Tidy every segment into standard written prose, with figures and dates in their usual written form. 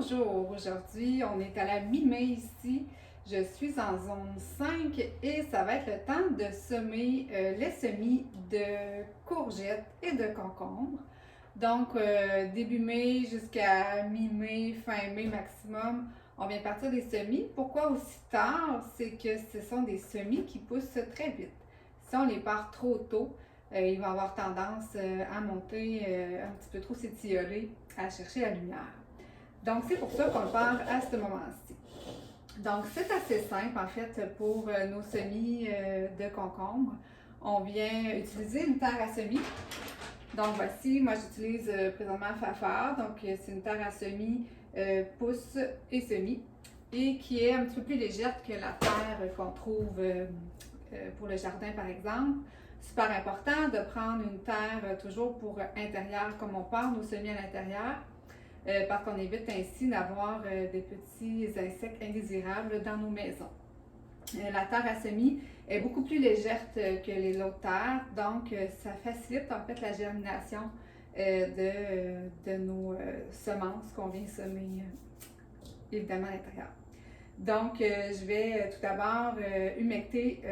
Bonjour, aujourd'hui on est à la mi-mai ici. Je suis en zone 5 et ça va être le temps de semer les semis de courgettes et de concombres. Donc début mai jusqu'à mi-mai, fin mai maximum, on vient partir des semis. Pourquoi aussi tard? C'est que ce sont des semis qui poussent très vite. Si on les part trop tôt, ils vont avoir tendance à monter un petit peu trop s'étioler, à chercher la lumière. Donc, c'est pour ça qu'on le part à ce moment-ci. Donc, c'est assez simple, en fait, pour nos semis de concombres. On vient utiliser une terre à semis. Donc, voici, moi, j'utilise présentement Fafard. Donc, c'est une terre à semis pousse et semis et qui est un petit peu plus légère que la terre qu'on trouve pour le jardin, par exemple. Super important de prendre une terre toujours pour intérieur, comme on part nos semis à l'intérieur. Parce qu'on évite ainsi d'avoir des petits insectes indésirables dans nos maisons. La terre à semis est beaucoup plus légère que les autres terres, donc ça facilite en fait la germination de nos semences qu'on vient semer évidemment à l'intérieur. Donc je vais tout d'abord humecter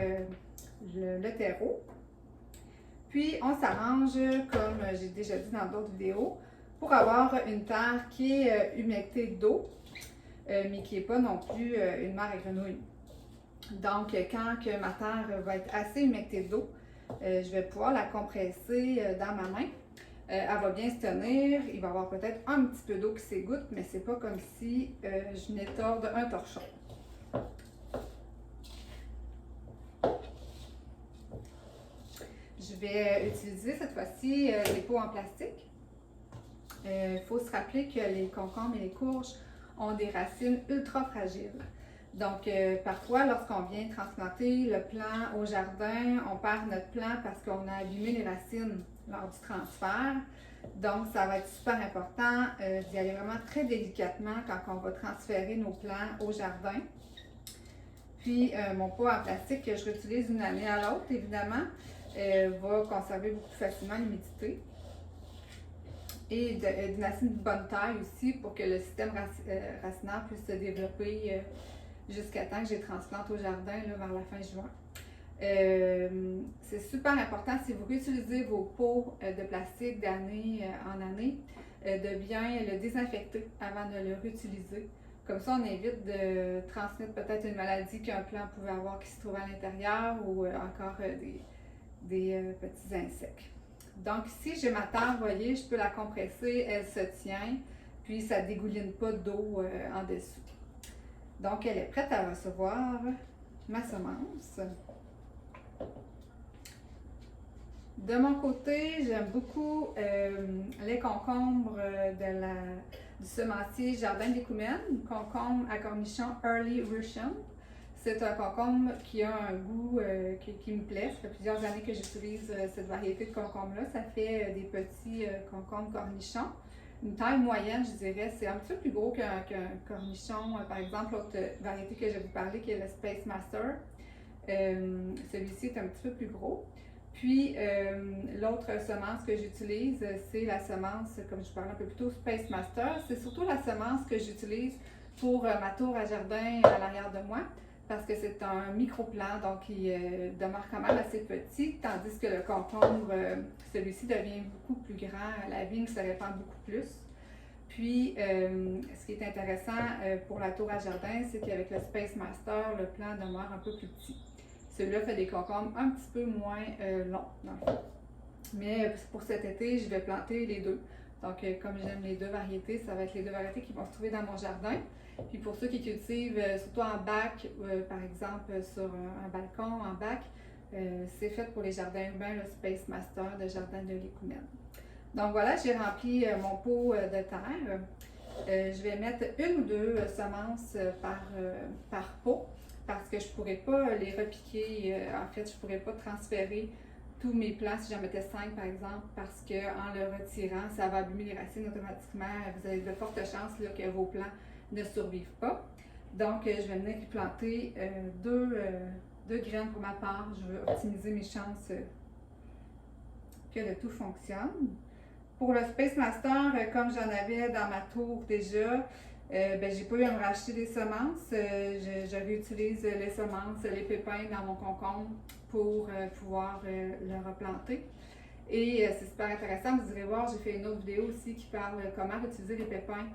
le terreau. Puis on s'arrange, comme j'ai déjà dit dans d'autres vidéos, pour avoir une terre qui est humectée d'eau, mais qui n'est pas non plus une mare à grenouilles. Donc, quand que ma terre va être assez humectée d'eau, je vais pouvoir la compresser dans ma main. Elle va bien se tenir. Il va y avoir peut-être un petit peu d'eau qui s'égoutte, mais c'est pas comme si je venais tordre un torchon. Je vais utiliser cette fois-ci des pots en plastique. Il faut se rappeler que les concombres et les courges ont des racines ultra fragiles. Donc, parfois, lorsqu'on vient transplanter le plant au jardin, on perd notre plant parce qu'on a abîmé les racines lors du transfert. Donc, ça va être super important d'y aller vraiment très délicatement quand on va transférer nos plants au jardin. Puis, mon pot en plastique que je réutilise d'une année à l'autre, évidemment, va conserver beaucoup plus facilement l'humidité. Et d'une assez bonne taille aussi pour que le système racinaire puisse se développer jusqu'à temps que je les transplante au jardin là, vers la fin juin. C'est super important si vous réutilisez vos pots de plastique d'année en année, de bien le désinfecter avant de le réutiliser. Comme ça, on évite de transmettre peut-être une maladie qu'un plant pouvait avoir qui se trouve à l'intérieur ou encore des petits insectes. Donc ici, j'ai ma terre, vous voyez, je peux la compresser, elle se tient, puis ça ne dégouline pas d'eau en dessous. Donc elle est prête à recevoir ma semence. De mon côté, j'aime beaucoup les concombres du semencier Jardin des Coumènes, concombre à cornichons Early Russian. C'est un concombre qui a un goût qui me plaît. Ça fait plusieurs années que j'utilise cette variété de concombre-là. Ça fait des petits concombres cornichons. Une taille moyenne, je dirais. C'est un petit peu plus gros qu'un cornichon. Par exemple, l'autre variété que je vais vous parler, qui est le Space Master. Celui-ci est un petit peu plus gros. Puis, l'autre semence que j'utilise, c'est la semence, comme je parlais un peu plus tôt, Space Master. C'est surtout la semence que j'utilise pour ma tour à jardin à l'arrière de moi, parce que c'est un micro-plant, donc il demeure quand même assez petit, tandis que le concombre, celui-ci devient beaucoup plus grand, la vigne se répand beaucoup plus. Puis, ce qui est intéressant pour la tour à jardin, c'est qu'avec le Space Master, le plant demeure un peu plus petit. Celui-là fait des concombres un petit peu moins longs, dans le fond. Mais pour cet été, je vais planter les deux. Donc, comme j'aime les deux variétés, ça va être les deux variétés qui vont se trouver dans mon jardin. Puis pour ceux qui cultivent, surtout en bac, par exemple sur un balcon en bac, c'est fait pour les jardins urbains, le Space Master de Jardin de l'Écoumène. Donc voilà, j'ai rempli mon pot de terre. Je vais mettre une ou deux semences par pot parce que je ne pourrais pas les repiquer. En fait, je ne pourrais pas transférer tous mes plants si j'en mettais 5 par exemple, parce qu'en le retirant, ça va abîmer les racines automatiquement. Vous avez de fortes chances là, que vos plants ne survivent pas. Donc, je vais venir planter deux graines pour ma part. Je veux optimiser mes chances que le tout fonctionne. Pour le Space Master, comme j'en avais dans ma tour déjà, j'ai pas eu à me racheter des semences. Je réutilise les semences, les pépins dans mon concombre pour pouvoir le replanter. Et c'est super intéressant, vous irez voir, j'ai fait une autre vidéo aussi qui parle comment utiliser les pépins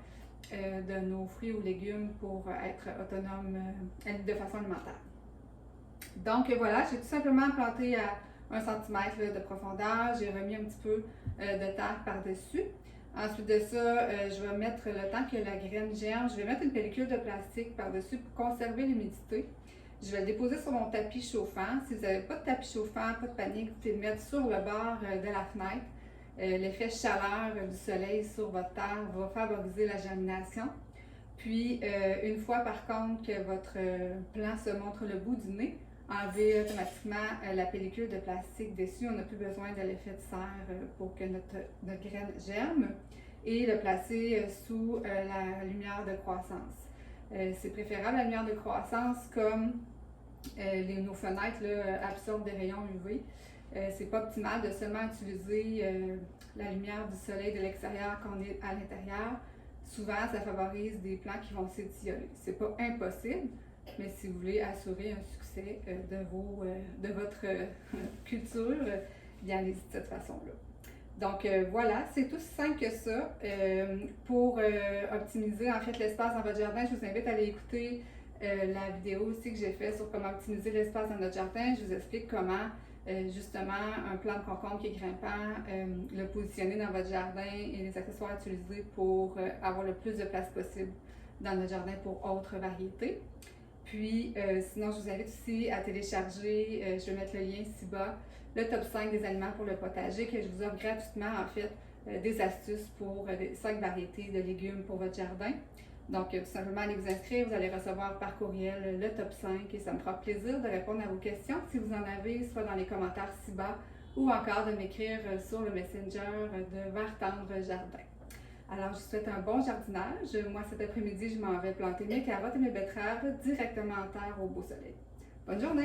de nos fruits ou légumes pour être autonome de façon alimentaire. Donc voilà, j'ai tout simplement planté à 1 cm de profondeur, j'ai remis un petit peu de terre par-dessus. Ensuite de ça, je vais mettre, le temps que la graine germe, je vais mettre une pellicule de plastique par-dessus pour conserver l'humidité. Je vais le déposer sur mon tapis chauffant. Si vous n'avez pas de tapis chauffant, pas de panier, vous pouvez le mettre sur le bord de la fenêtre. L'effet chaleur du soleil sur votre terre va favoriser la germination. Puis, une fois par contre que votre plant se montre le bout du nez, enlevez automatiquement la pellicule de plastique dessus. On n'a plus besoin de l'effet de serre pour que notre graine germe et le placer sous la lumière de croissance. C'est préférable la lumière de croissance comme nos fenêtres là, absorbent des rayons UV. C'est pas optimal de seulement utiliser la lumière du soleil de l'extérieur quand on est à l'intérieur. Souvent, ça favorise des plants qui vont s'étioler. C'est pas impossible, mais si vous voulez assurer un succès de votre culture, bien allez-y de cette façon-là. Donc voilà, c'est tout simple que ça. Pour optimiser en fait l'espace dans votre jardin, je vous invite à aller écouter la vidéo aussi que j'ai faite sur comment optimiser l'espace dans notre jardin. Je vous explique comment justement un plant de concombre qui est grimpant, le positionner dans votre jardin et les accessoires utilisés pour avoir le plus de place possible dans notre jardin pour autres variétés. Puis sinon, je vous invite aussi à télécharger, je vais mettre le lien ici-bas, le top 5 des aliments pour le potager que je vous offre gratuitement en fait des astuces pour 5 variétés de légumes pour votre jardin. Donc, tout simplement, allez vous inscrire, vous allez recevoir par courriel le top 5 et ça me fera plaisir de répondre à vos questions si vous en avez, soit dans les commentaires ci-bas ou encore de m'écrire sur le Messenger de Vert Tendre Jardin. Alors, je vous souhaite un bon jardinage. Moi, cet après-midi, je m'en vais planter mes carottes et mes betteraves directement en terre au beau soleil. Bonne journée!